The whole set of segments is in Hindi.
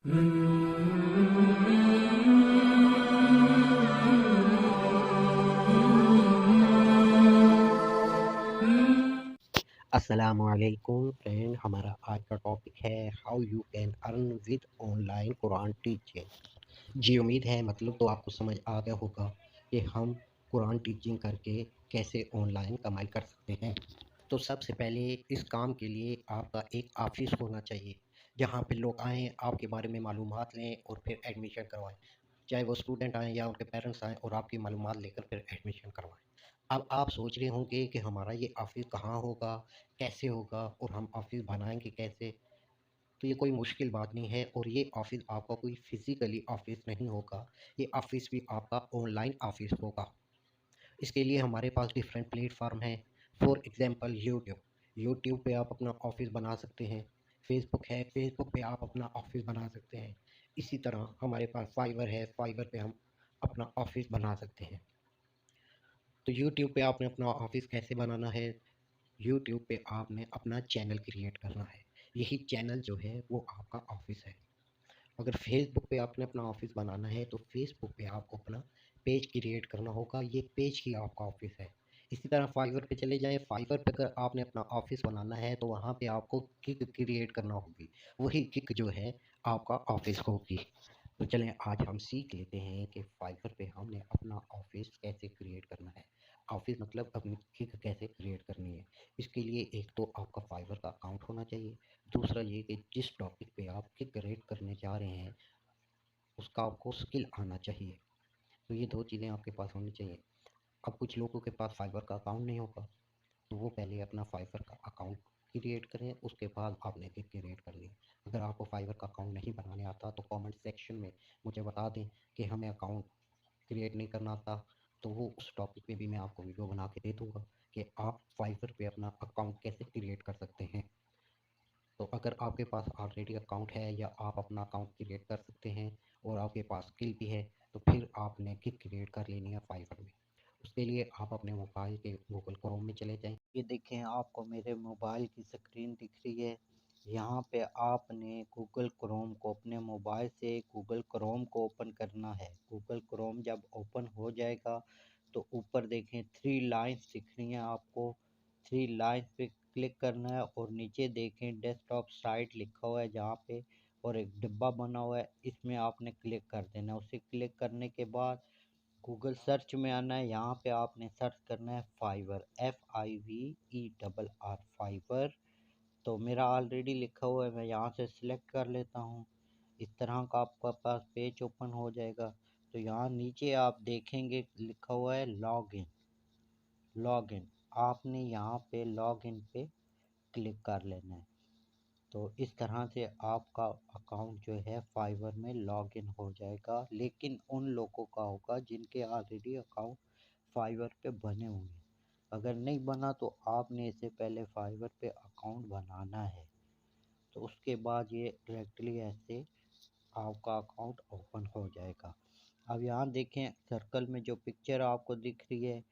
अस्सलामुअलैकुम फ्रेंड, हमारा आज का टॉपिक है how you can earn with online Quran teaching. जी उम्मीद है मतलब तो आपको समझ आ गया होगा कि हम कुरान टीचिंग करके कैसे ऑनलाइन कमाई कर सकते हैं। तो सबसे पहले इस काम के लिए आपका एक ऑफिस होना चाहिए जहाँ पे लोग आएँ, आपके बारे में मालूमात लें और फिर एडमिशन करवाएं। चाहे वो स्टूडेंट आएँ या उनके पेरेंट्स आएँ और आपकी मालूमात लेकर फिर एडमिशन करवाएं। अब आप सोच रहे होंगे कि हमारा ये ऑफिस कहाँ होगा, कैसे होगा और हम ऑफिस बनाएंगे कैसे। तो ये कोई मुश्किल बात नहीं है और ये ऑफिस आपका कोई फिजिकली ऑफिस नहीं होगा, ये ऑफिस भी आपका ऑनलाइन ऑफिस होगा। इसके लिए हमारे पास डिफरेंट प्लेटफॉर्म हैं। फॉर एग्जांपल यूट्यूब, यूट्यूब पे आप अपना ऑफिस बना सकते हैं। फेसबुक है, फेसबुक पे आप अपना ऑफिस बना सकते हैं। इसी तरह हमारे पास फाइवर है, फाइवर पे हम अपना ऑफिस बना सकते हैं। तो यूट्यूब पे आपने अपना ऑफिस कैसे बनाना है? यूट्यूब पे आपने अपना चैनल क्रिएट करना है। यही चैनल जो है वो आपका ऑफिस है। अगर फेसबुक पे आपने अपना ऑफिस बनाना है तो फेसबुक पे आपको अपना पेज क्रिएट करना होगा, ये पेज ही आपका ऑफिस है। इसी तरह फाइवर पे चले जाएं, फाइवर पे अगर आपने अपना ऑफिस बनाना है तो वहाँ पे आपको किक क्रिएट करना होगी, वही किक जो है आपका ऑफिस होगी। तो चलें आज हम सीख लेते हैं कि फाइवर पे हमने अपना ऑफिस कैसे क्रिएट करना है। ऑफिस मतलब अपनी किक कैसे क्रिएट करनी है। इसके लिए एक तो आपका फाइवर का अकाउंट होना चाहिए, दूसरा ये कि जिस टॉपिक पे आप किक क्रिएट करने जा रहे हैं उसका आपको स्किल आना चाहिए। तो ये दो चीज़ें आपके पास होनी चाहिए। अब कुछ लोगों के पास फाइवर का अकाउंट नहीं होगा तो वो पहले अपना फाइवर का अकाउंट क्रिएट करें, उसके बाद आपने किक क्रिएट करनी है। अगर आपको फाइवर का अकाउंट नहीं बनाने आता तो कमेंट सेक्शन में मुझे बता दें कि हमें अकाउंट क्रिएट नहीं करना आता, तो वो उस टॉपिक पे भी मैं आपको वीडियो बना के दे दूँगा कि आप फाइवर पे अपना अकाउंट कैसे क्रिएट कर सकते हैं। तो अगर आपके पास ऑलरेडी अकाउंट है या आप अपना अकाउंट क्रिएट कर सकते हैं और आपके पास स्किल भी है तो फिर आपने किक क्रिएट कर लेनी है फाइवर में। उसके लिए आप अपने मोबाइल के गूगल क्रोम में चले जाएं। ये देखें आपको मेरे मोबाइल की स्क्रीन दिख रही है। यहाँ पे आपने गूगल क्रोम को अपने मोबाइल से गूगल क्रोम को ओपन करना है। गूगल क्रोम जब ओपन हो जाएगा तो ऊपर देखें थ्री लाइंस दिख रही हैं आपको। थ्री लाइंस पे क्लिक करना है और नीचे देखें डेस्कटॉप साइट लिखा हुआ है जहाँ पे, और एक डिब्बा बना हुआ है, इसमें आपने क्लिक कर देना है। उसे क्लिक करने के बाद गूगल सर्च में आना है। यहाँ पे आपने सर्च करना है फाइवर, FIVER फाइवर। तो मेरा ऑलरेडी लिखा हुआ है, मैं यहाँ से सिलेक्ट कर लेता हूँ। इस तरह का आपका पास पेज ओपन हो जाएगा। तो यहाँ नीचे आप देखेंगे लिखा हुआ है लॉगिन। लॉगिन आपने यहाँ पे लॉगिन पे क्लिक कर लेना है। तो इस तरह से आपका अकाउंट जो है फाइवर में लॉगिन हो जाएगा, लेकिन उन लोगों का होगा जिनके ऑलरेडी अकाउंट फाइवर पे बने हुए हैं। अगर नहीं बना तो आपने इससे पहले फाइवर पे अकाउंट बनाना है। तो उसके बाद ये डायरेक्टली ऐसे आपका अकाउंट ओपन हो जाएगा। अब यहाँ देखें सर्कल में जो पिक्चर आपको दिख रही है,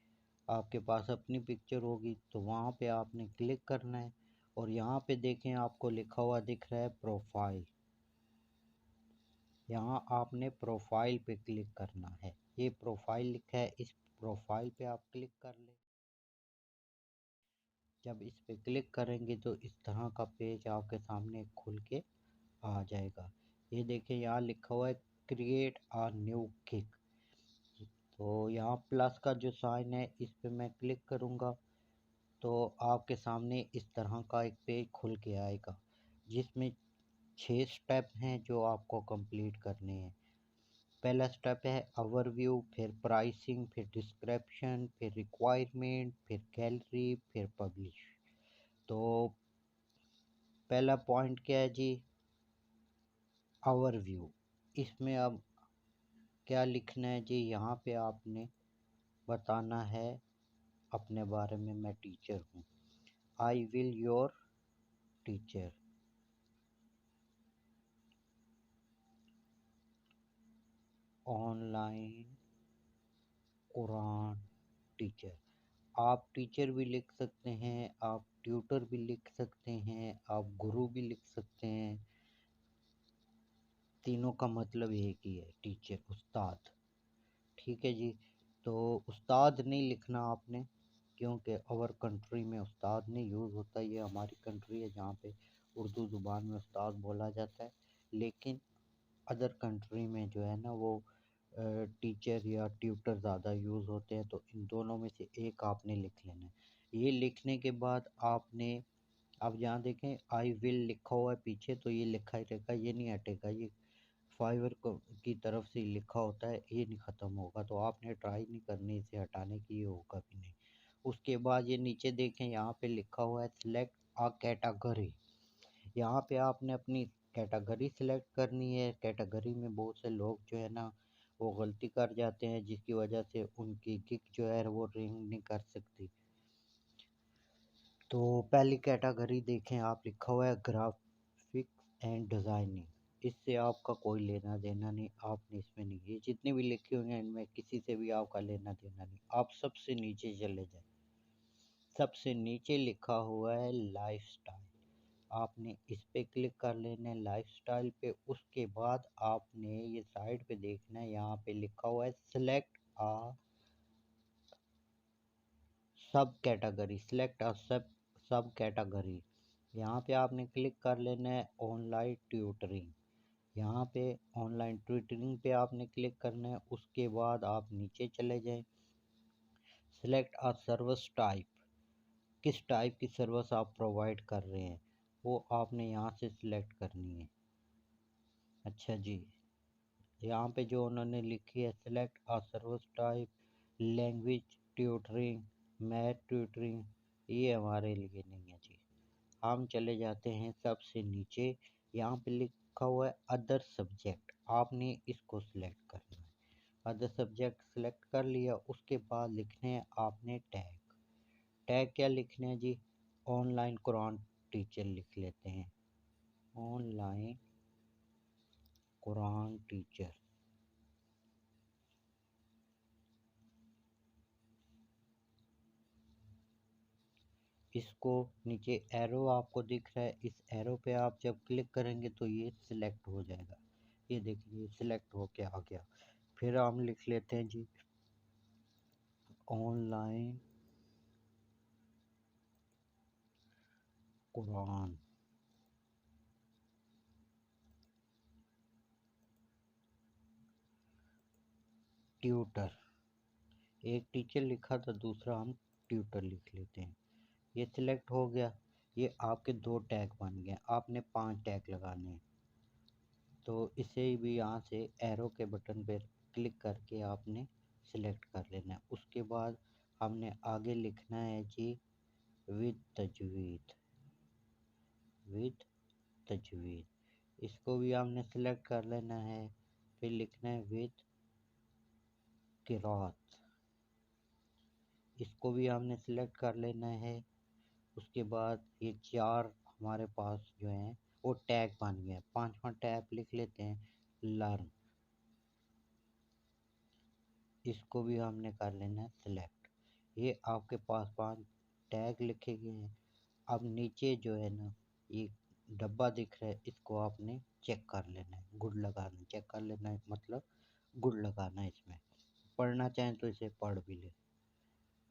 आपके पास अपनी पिक्चर होगी तो वहाँ पे आपने क्लिक करना है। और यहाँ पे देखें आपको लिखा हुआ दिख रहा है प्रोफाइल। यहाँ आपने प्रोफाइल पे क्लिक करना है। ये प्रोफाइल लिखा है, इस प्रोफाइल पे आप क्लिक कर लें। जब इस पे क्लिक करेंगे तो इस तरह का पेज आपके सामने खुल के आ जाएगा। ये देखिए यहाँ लिखा हुआ है क्रिएट अ न्यू किक। तो यहाँ प्लस का जो साइन है इस पे मैं क्लिक करूँगा तो आपके सामने इस तरह का एक पेज खुल के आएगा जिसमें 6 स्टेप हैं जो आपको कंप्लीट करने हैं। पहला स्टेप है ओवरव्यू, फिर प्राइसिंग, फिर डिस्क्रिप्शन, फिर रिक्वायरमेंट, फिर गैलरी, फिर पब्लिश। तो पहला पॉइंट क्या है जी, ओवरव्यू। इसमें अब क्या लिखना है जी, यहाँ पे आपने बताना है अपने बारे में, मैं टीचर हूँ। I will your teacher. Online Quran teacher. आप टीचर भी लिख सकते हैं, आप ट्यूटर भी लिख सकते हैं, आप गुरु भी लिख सकते हैं। तीनों का मतलब एक ही है, टीचर, उस्ताद। ठीक है जी। तो उस्ताद नहीं लिखना आपने, क्योंकि अवर कंट्री में उस्ताद नहीं यूज़ होता। ये हमारी कंट्री है जहाँ पे उर्दू ज़ुबान में उस्ताद बोला जाता है। लेकिन अदर कंट्री में जो है ना वो टीचर या ट्यूटर ज़्यादा यूज़ होते हैं। तो इन दोनों में से एक आपने लिख लेना है। ये लिखने के बाद आपने, अब यहाँ देखें आई विल लिखा हुआ है पीछे, तो ये लिखा ही रहेगा, ये नहीं हटेगा। ये फाइवर को की तरफ से लिखा होता है, ये नहीं ख़त्म होगा। तो आपने ट्राई नहीं करनी इसे हटाने की, ये होगा भी नहीं। उसके बाद ये नीचे देखें, यहाँ पे लिखा हुआ है सिलेक्ट अ कैटेगरी। यहाँ पे आपने अपनी कैटेगरी सिलेक्ट करनी है। कैटेगरी में बहुत से लोग जो है ना वो गलती कर जाते हैं, जिसकी वजह से उनकी गिग जो है वो रिंग नहीं कर सकती। तो पहली कैटेगरी देखें आप, लिखा हुआ है ग्राफिक्स एंड डिज़ाइनिंग। इससे आपका कोई लेना देना नहीं, आपने इसमें नहीं, ये जितने भी लिखे हुए हैं इनमें किसी से भी आपका लेना देना नहीं। आप सबसे नीचे चले जाए, सबसे नीचे लिखा हुआ है लाइफस्टाइल। आपने इस पे क्लिक कर लेना है, लाइफस्टाइल पे। उसके बाद आपने ये साइड पे देखना है, यहाँ पे लिखा हुआ है सिलेक्ट आ सब कैटेगरी, सिलेक्ट अ सब कैटेगरी। यहाँ पे आपने क्लिक कर लेना है ऑनलाइन ट्यूटरिंग। यहाँ पे ऑनलाइन ट्यूटरिंग पे आपने क्लिक करना है। उसके बाद आप नीचे चले जाएं, सिलेक्ट अ सर्विस टाइप, किस टाइप की सर्विस आप प्रोवाइड कर रहे हैं वो आपने यहाँ से सिलेक्ट करनी है। अच्छा जी, यहाँ पे जो उन्होंने लिखी है select a service type, language tutoring, math tutoring, ये हमारे लिए नहीं है जी। हम चले जाते हैं सबसे नीचे, यहाँ पे लिखा हुआ है अदर सब्जेक्ट, आपने इसको सिलेक्ट करना है। अदर सब्जेक्ट सिलेक्ट कर लिया। उसके बाद लिखने हैं आपने टैग। टैग क्या लिखने हैं जी? ऑनलाइन कुरान टीचर लिख लेते हैं, ऑनलाइन कुरान टीचर। इसको नीचे एरो आपको दिख रहा है, इस एरो पे आप जब क्लिक करेंगे तो ये सिलेक्ट हो जाएगा। ये देखिए सिलेक्ट हो के आ गया। फिर हम लिख लेते हैं जी ऑनलाइन कुरान ट्यूटर। एक टीचर लिखा था, दूसरा हम ट्यूटर लिख लेते हैं। ये सिलेक्ट हो गया। ये आपके दो टैग बन गए, आपने 5 टैग लगाने हैं। तो इसे भी यहाँ से एरो के बटन पर क्लिक करके आपने सिलेक्ट कर लेना है। उसके बाद हमने आगे लिखना है जी विद तजवीद, विद तजवीद। इसको भी हमने सिलेक्ट कर लेना है। फिर लिखना है विद किरात, इसको भी हमने सिलेक्ट कर लेना है। उसके बाद ये 4 हमारे पास जो हैं वो टैग बन गए। 5वां टैग लिख लेते हैं लर्न, इसको भी हमने कर लेना है सिलेक्ट। ये आपके पास 5 टैग लिखे गए हैं। अब नीचे जो है ना ये डब्बा दिख रहा है, इसको आपने चेक कर लेना है, गुड लगाना, चेक कर लेना है मतलब गुड लगाना है। इसमें पढ़ना चाहें तो इसे पढ़ भी ले।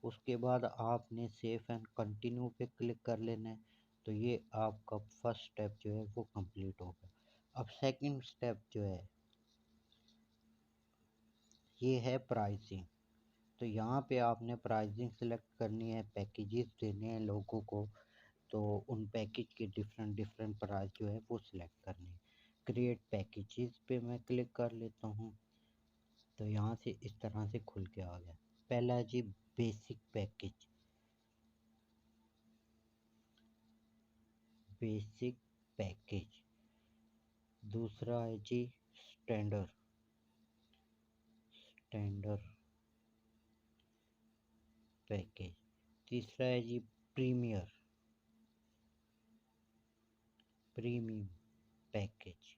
उसके बाद आपने सेव एंड कंटिन्यू पे क्लिक कर लेना है। तो ये आपका फर्स्ट स्टेप जो है वो कंप्लीट हो गया। अब सेकंड स्टेप जो है ये है प्राइसिंग। तो यहाँ पे आपने प्राइसिंग सिलेक्ट करनी है, पैकेजेस देने हैं लोगों को। तो उन पैकेज के डिफरेंट डिफरेंट प्राइस जो है वो सिलेक्ट करनी है। क्रिएट पैकेजेस पे मैं क्लिक कर लेता हूँ। तो यहाँ से इस तरह से खुल के आ गया। पहला है जी बेसिक पैकेज, बेसिक पैकेज। दूसरा है जी स्टैंडर्ड, स्टैंडर्ड पैकेज। तीसरा है जी प्रीमियर, प्रीमियम पैकेज।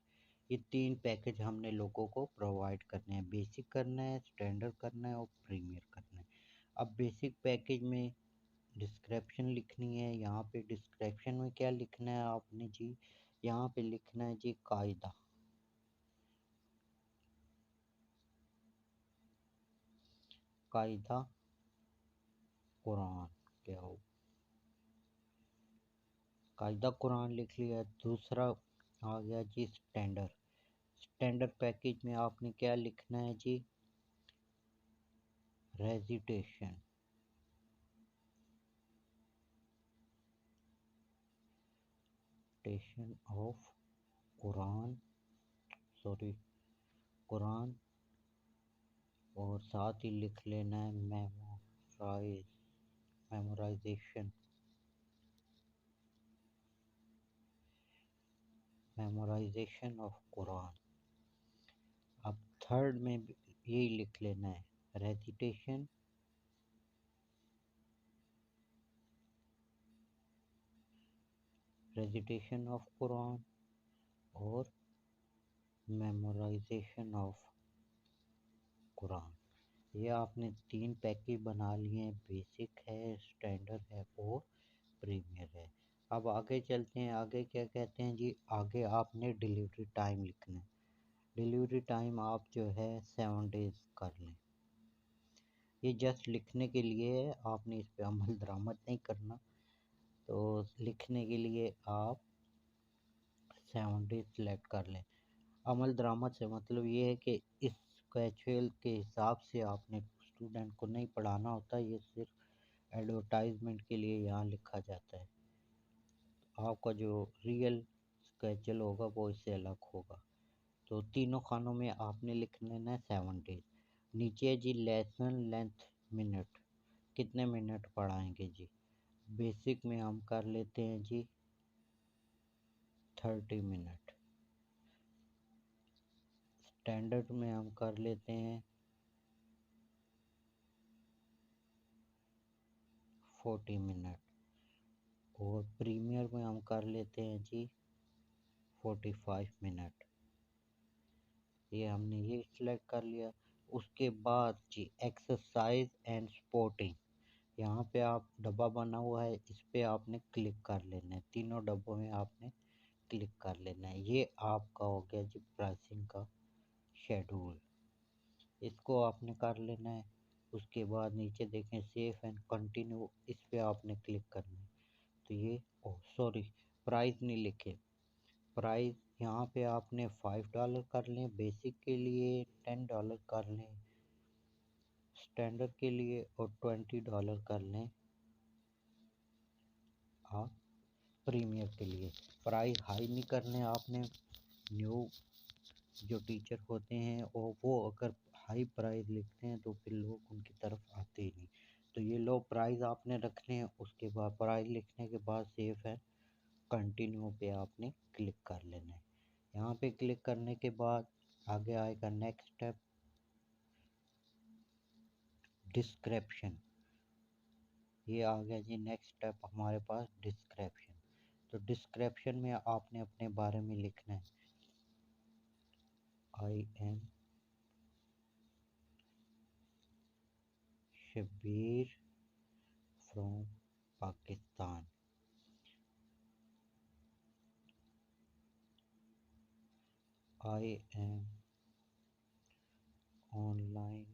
ये 3 पैकेज हमने लोगों को प्रोवाइड करने हैं, बेसिक करना है, स्टैंडर्ड करना है और प्रीमियर करना है। अब बेसिक पैकेज में डिस्क्रिप्शन लिखनी है। यहाँ पे डिस्क्रिप्शन में क्या लिखना है आपने जी, यहाँ पे लिखना है जी कायदा, कायदा कुरान क्या हो, कायदा कुरान लिख लिया। दूसरा आ गया जी स्टैंडर्ड। स्टैंडर्ड पैकेज में आपने क्या लिखना है जी, रेजिटेशन, टेशन ऑफ कुरान, सॉरी कुरान, और साथ ही लिख लेना है मेमोराइजेशन, मेमोराइजेशन ऑफ कुरान। अब थर्ड में भी यही लिख लेना है, रेजिटेशन, रेजिटेशन ऑफ कुरान और मेमोराइजेशन ऑफ कुरान। ये आपने 3 पैकेज बना लिए हैं, बेसिक है, स्टैंडर्ड है और प्रीमियर है। अब आगे चलते हैं, आगे क्या कहते हैं जी, आगे आपने डिलीवरी टाइम लिखना है। डिलीवरी टाइम आप जो है 7 डेज कर लें। ये जस्ट लिखने के लिए है, आपने इस पे अमल दरामद नहीं करना। तो लिखने के लिए आप 7 डेज सेलेक्ट कर लें। अमल दरामद से मतलब ये है कि इस कैजुअल के हिसाब से आपने स्टूडेंट को नहीं पढ़ाना होता, ये सिर्फ एडवर्टाइजमेंट के लिए यहाँ लिखा जाता है। आपका जो रियल स्केजूल होगा वो इससे अलग होगा। तो तीनों खानों में आपने लिख लेना है 7 डेज। नीचे है जी लेसन लेंथ मिनट, कितने मिनट पढ़ाएंगे जी। बेसिक में हम कर लेते हैं जी 30 मिनट, स्टैंडर्ड में हम कर लेते हैं 40 मिनट और प्रीमियर में हम कर लेते हैं जी 45 मिनट। ये हमने ये सिलेक्ट कर लिया। उसके बाद जी एक्सरसाइज एंड स्पोर्टिंग, यहाँ पे आप डब्बा बना हुआ है, इस पे आपने क्लिक कर लेना है। तीनों डब्बों में आपने क्लिक कर लेना है। ये आपका हो गया जी प्राइसिंग का शेड्यूल, इसको आपने कर लेना है। उसके बाद नीचे देखें सेव एंड कंटिन्यू, इस पे आपने क्लिक करना है। तो ये सॉरी प्राइस नहीं लिखे, प्राइस यहाँ पे आपने $5 कर लें, बेसिक के लिए $10 कर लें, स्टैंडर्ड के लिए और $20 कर लें आप प्रीमियर के लिए। प्राइस हाई नहीं करने आपने। न्यू जो टीचर होते हैं और वो अगर हाई प्राइस लिखते हैं तो फिर लोग उनकी तरफ आते ही नहीं। तो ये लो प्राइस आपने रखने हैं। उसके बाद प्राइस लिखने के बाद सेव है कंटिन्यू पे आपने क्लिक कर लेना है। यहाँ पे क्लिक करने के बाद आगे आएगा नेक्स्ट स्टेप, डिस्क्रिप्शन। ये आ गया जी नेक्स्ट स्टेप हमारे पास डिस्क्रिप्शन। तो डिस्क्रिप्शन में आपने अपने बारे में लिखना है, I am Shabbir from Pakistan, I am online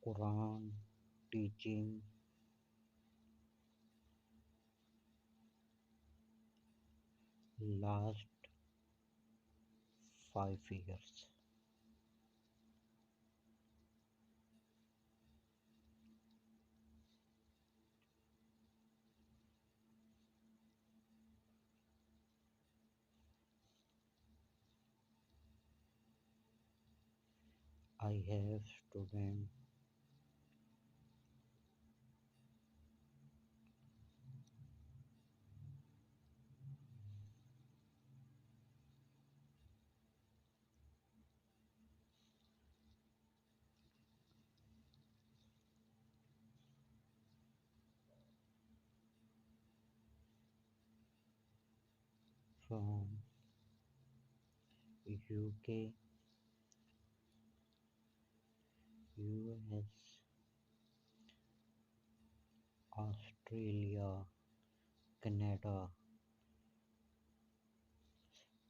Quran teaching last 5 years। I have student from UK, US, Australia, Canada.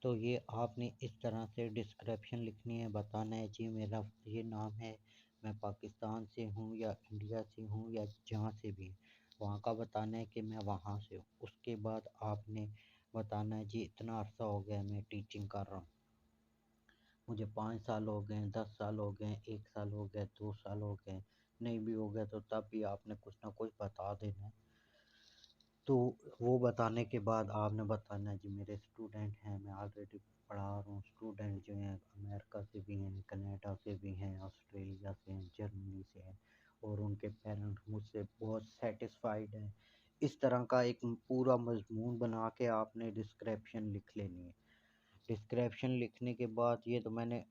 तो ये आपने इस तरह से डिस्क्रिप्शन लिखनी है, बताना है जी मेरा ये नाम है, मैं पाकिस्तान से हूँ या इंडिया से हूँ या जहाँ से भी, वहाँ का बताना है कि मैं वहाँ से हूँ। उसके बाद आपने बताना है जी इतना अरसा हो गया मैं टीचिंग कर रहा हूँ, मुझे 5 साल हो गए, 10 साल हो गए, 1 साल हो गया, 2 साल हो गए, नहीं भी हो गया तो तब भी आपने कुछ ना कुछ बता देना है। तो वो बताने के बाद आपने बताना है जी मेरे स्टूडेंट हैं, मैं ऑलरेडी पढ़ा रहा हूँ। स्टूडेंट जो हैं अमेरिका से भी हैं, कनाडा से भी हैं, ऑस्ट्रेलिया से हैं, जर्मनी से हैं, और उनके पेरेंट्स मुझसे बहुत सेटिस्फाइड हैं। इस तरह का एक पूरा मजमून बना के आपने डिस्क्रिप्शन लिख लेनी है। डिस्क्रिप्शन लिखने के बाद ये तो मैंने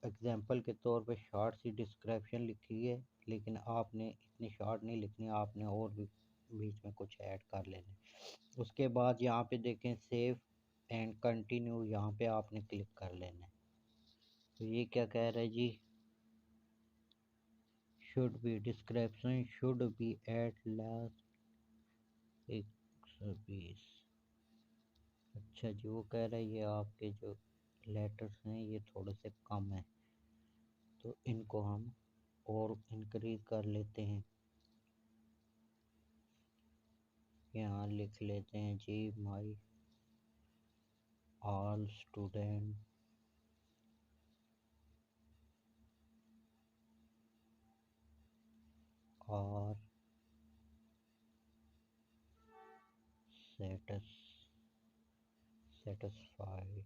एग्जांपल के तौर पे शॉर्ट सी डिस्क्रिप्शन लिखी है, लेकिन आपने इतनी शॉर्ट नहीं लिखनी, आपने और भी बीच में कुछ ऐड कर लेना है। उसके बाद यहाँ पे देखें सेव एंड कंटिन्यू, यहाँ पे आपने क्लिक कर लेना है। तो ये क्या कह रहा है जी, should be description should be at least 120। अच्छा जी, वो कह रहा है ये आपके जो लेटर्स हैं ये थोड़े से कम हैं, तो इनको हम और इंक्रीज कर लेते हैं। यहाँ लिख लेते हैं जी my all student are satisfied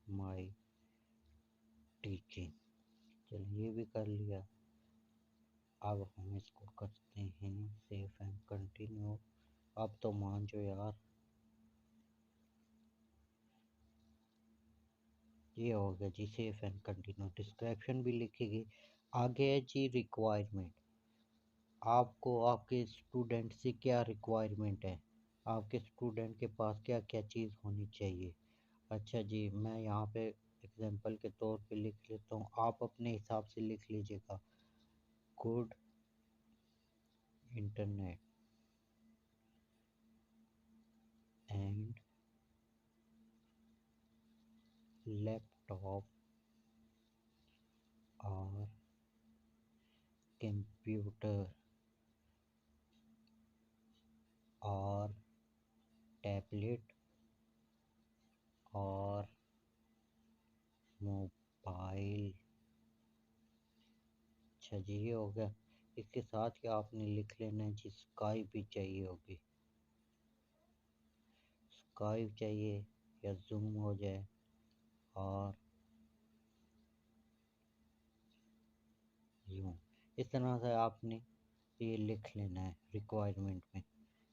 my teaching. चलिए ये भी कर लिया। अब हम इसको करते हैं सेव एंड कंटिन्यू। अब तो मान जो यार, ये हो गया जी सेव एंड कंटिन्यू। डिस्क्रिप्शन भी लिखेगी। आगे है जी रिक्वायरमेंट। आपको आपके स्टूडेंट से क्या रिक्वायरमेंट है, आपके स्टूडेंट के पास क्या क्या चीज़ होनी चाहिए। अच्छा जी, मैं यहाँ पे एग्जांपल के तौर पे लिख लेता हूँ, आप अपने हिसाब से लिख लीजिएगा। गुड इंटरनेट एंड लैपटॉप और कंप्यूटर और टैबलेट और मोबाइल। अच्छा जी, ये हो गया। इसके साथ ही आपने लिख लेना है जी स्काइप भी चाहिए होगी, स्काइप चाहिए या जूम हो जाए, और यूँ इस तरह से आपने ये लिख लेना है रिक्वायरमेंट में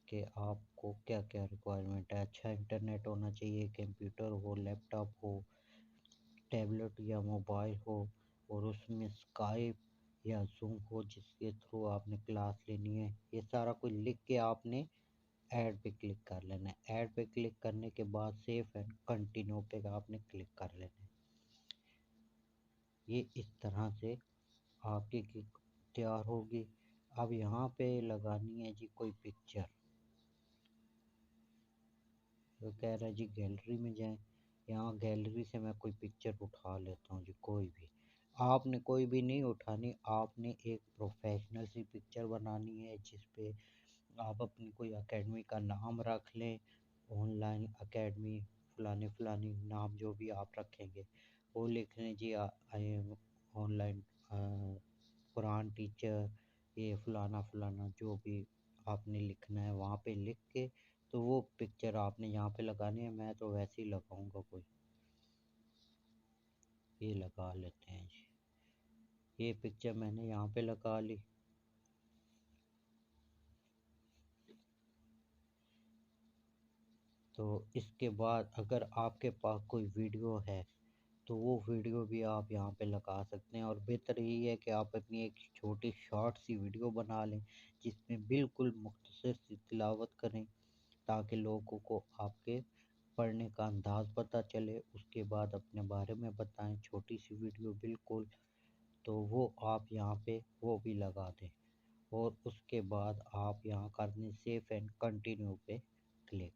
कि आपको क्या क्या रिक्वायरमेंट है। अच्छा इंटरनेट होना चाहिए, कंप्यूटर हो, लैपटॉप हो, टैबलेट या मोबाइल हो, और उसमें स्काइप या जूम हो जिसके थ्रू आपने क्लास लेनी है। ये सारा कुछ लिख के आपने ऐड पे क्लिक कर लेना है। ऐड पे क्लिक करने के बाद सेव एंड कंटिन्यू पे आपने क्लिक कर लेना है। ये इस तरह से आपकी गिग तैयार होगी। अब यहाँ पे लगानी है जी कोई पिक्चर। तो कह रहा है जी गैलरी में जाएं। यहाँ गैलरी से मैं कोई पिक्चर उठा लेता हूँ जी, कोई भी। आपने कोई भी नहीं उठानी, आपने एक प्रोफेशनल सी पिक्चर बनानी है जिस पे आप अपनी कोई एकेडमी का नाम रख लें, ऑनलाइन एकेडमी फलाने फलानी नाम जो भी आप रखेंगे वो लिख लें जी। I am online Quran teacher, ये फलाना फलाना जो भी आपने लिखना है वहाँ पे लिख के, तो वो पिक्चर आपने यहाँ पे लगानी है। मैं तो वैसे ही लगाऊंगा कोई, ये लगा लेते हैं जी। ये पिक्चर मैंने यहाँ पे लगा ली। तो इसके बाद अगर आपके पास कोई वीडियो है तो वो वीडियो भी आप यहाँ पे लगा सकते हैं, और बेहतर यही है कि आप अपनी एक छोटी शॉर्ट सी वीडियो बना लें जिसमें बिल्कुल मुख्तसर सी तिलावत करें, ताकि लोगों को आपके पढ़ने का अंदाज़ पता चले। उसके बाद अपने बारे में बताएं, छोटी सी वीडियो बिल्कुल। तो वो आप यहाँ पे वो भी लगा दें, और उसके बाद आप यहाँ कर दें सेव एंड कंटिन्यू पे क्लिक।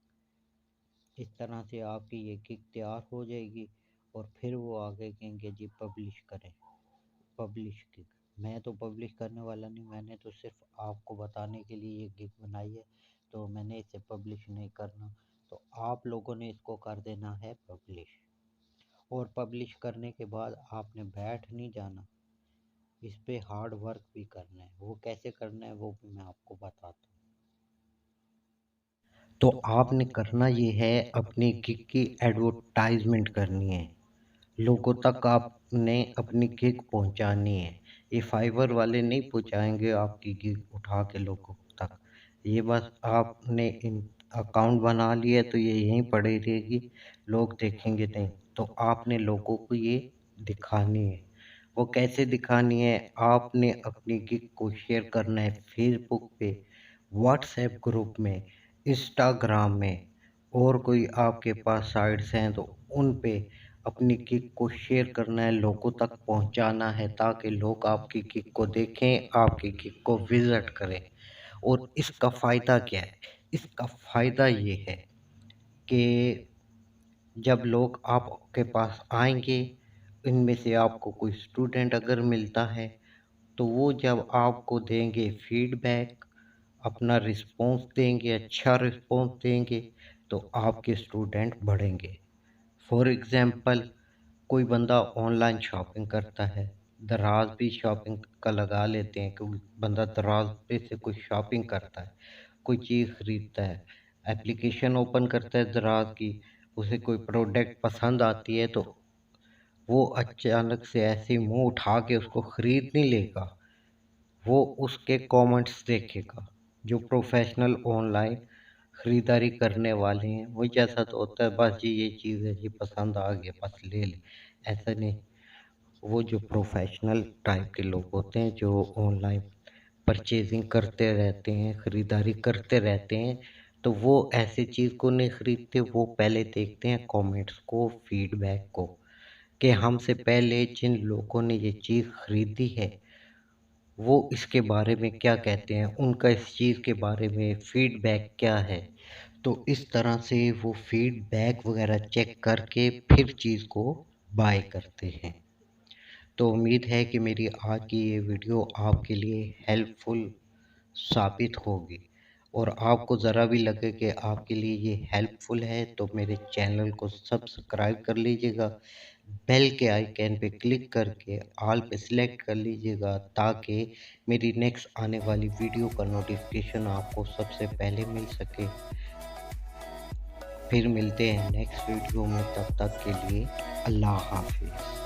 इस तरह से आपकी ये गिग तैयार हो जाएगी। और फिर वो आगे कहेंगे जी पब्लिश करें, पब्लिश गिग। मैं तो पब्लिश करने वाला नहीं, मैंने तो सिर्फ आपको बताने के लिए ये गिग बनाई है, तो मैंने इसे पब्लिश नहीं करना। तो आप लोगों ने इसको कर देना है पब्लिश, और पब्लिश करने के बाद आपने बैठ नहीं जाना, इस पे हार्ड वर्क भी करना है। वो कैसे करना है वो भी मैं आपको बताता हूँ। तो आपने करना ये है, अपनी गिग की एडवर्टाइजमेंट करनी है, लोगों तक आपने अपनी गिग पहुंचानी है। ये फाइवर वाले नहीं पहुंचाएंगे आपकी गिग उठा के लोगों तक। ये बस आपने इन अकाउंट बना लिया तो ये यहीं पड़ी रहेगी, लोग देखेंगे नहीं। तो आपने लोगों को ये दिखानी है। वो कैसे दिखानी है? आपने अपनी गिग को शेयर करना है फेसबुक पे, व्हाट्सएप ग्रुप में, इंस्टाग्राम में, और कोई आपके पास साइट्स हैं तो उन पे अपनी किक को शेयर करना है, लोगों तक पहुंचाना है, ताकि लोग आपकी किक को देखें, आपकी किक को विजिट करें। और इसका फ़ायदा क्या है? इसका फ़ायदा ये है कि जब लोग आपके पास आएंगे, इनमें से आपको कोई स्टूडेंट अगर मिलता है, तो वो जब आपको देंगे फीडबैक, अपना रिस्पॉन्स देंगे, अच्छा रिस्पॉन्स देंगे, तो आपके स्टूडेंट बढ़ेंगे। फॉर एग्ज़ाम्पल, कोई बंदा ऑनलाइन शॉपिंग करता है, दराज भी शॉपिंग का लगा लेते हैं, क्योंकि बंदा दराज पे से कोई शॉपिंग करता है, कोई चीज़ खरीदता है, एप्लीकेशन ओपन करता है दराज की, उसे कोई प्रोडक्ट पसंद आती है, तो वो अचानक से ऐसे ही मुंह उठा के उसको खरीद नहीं लेगा, वो उसके कमेंट्स देखेगा। जो प्रोफेशनल ऑनलाइन खरीदारी करने वाले हैं, वो जैसा तो होता है, बस जी ये चीज़ है जी, पसंद आ गया बस ले ले, ऐसा नहीं। वो जो प्रोफेशनल टाइप के लोग होते हैं, जो ऑनलाइन परचेजिंग करते रहते हैं, खरीदारी करते रहते हैं, तो वो ऐसी चीज़ को नहीं खरीदते, वो पहले देखते हैं कमेंट्स को, फीडबैक को, कि हमसे पहले जिन लोगों ने ये चीज़ खरीदी है वो इसके बारे में क्या कहते हैं, उनका इस चीज़ के बारे में फीडबैक क्या है। तो इस तरह से वो फीडबैक वगैरह चेक करके फिर चीज़ को बाय करते हैं। तो उम्मीद है कि मेरी आज की ये वीडियो आपके लिए हेल्पफुल साबित होगी, और आपको ज़रा भी लगे कि आपके लिए ये हेल्पफुल है तो मेरे चैनल को सब्सक्राइब कर लीजिएगा, बेल के आइकन पे क्लिक करके ऑल पे सिलेक्ट कर लीजिएगा, ताकि मेरी नेक्स्ट आने वाली वीडियो का नोटिफिकेशन आपको सबसे पहले मिल सके। फिर मिलते हैं नेक्स्ट वीडियो में, तब तक के लिए अल्लाह हाफिज़।